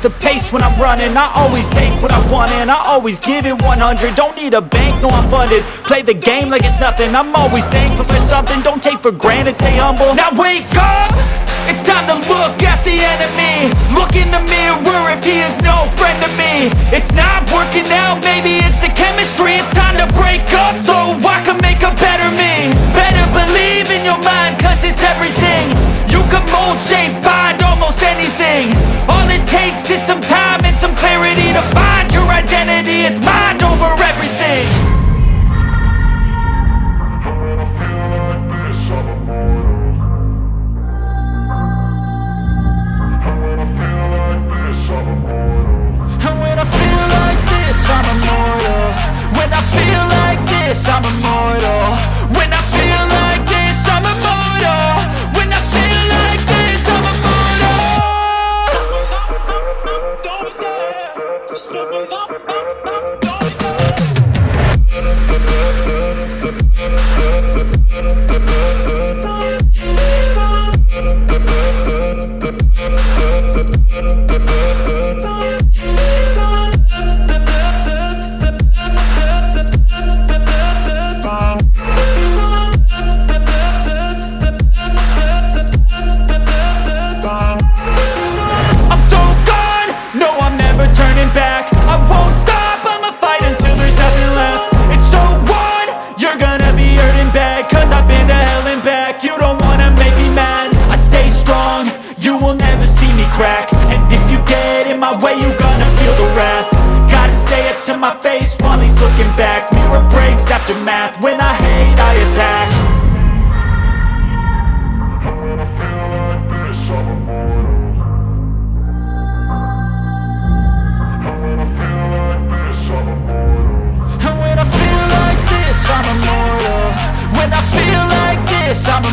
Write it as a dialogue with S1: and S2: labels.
S1: the pace when I'm running. I always take what I want and I always give it 100. Don't need a bank, no I'm funded. Play the game like it's nothing. I'm always thankful for something. Don't take for granted, stay humble. Now wake up! It's time to look at the enemy. Look in the mirror if he is no friend to me. It's not working out, maybe it's the chemistry. It's time to break up so I can make a better me. Better believe in your mind, cause it's everything. You can mold, shape, find almost anything. All it takes is some time and some clarity to find your identity. It's mind over everything. And when I feel like this, I'm immortal. When I feel like this, I'm immortal. When I feel like this, I'm immortal. When I feel like this, I'm immortal. Don't be scared. Just don't be crack. And if you get in my way, you gonna feel the wrath. Gotta say it to my face while he's looking back. Mirror breaks after math. When I hate, I attack. And when I feel like this, I'm immortal. And when I feel like this, I'm immortal. And when I feel like this, I'm immortal. When I feel like this, I'm immortal.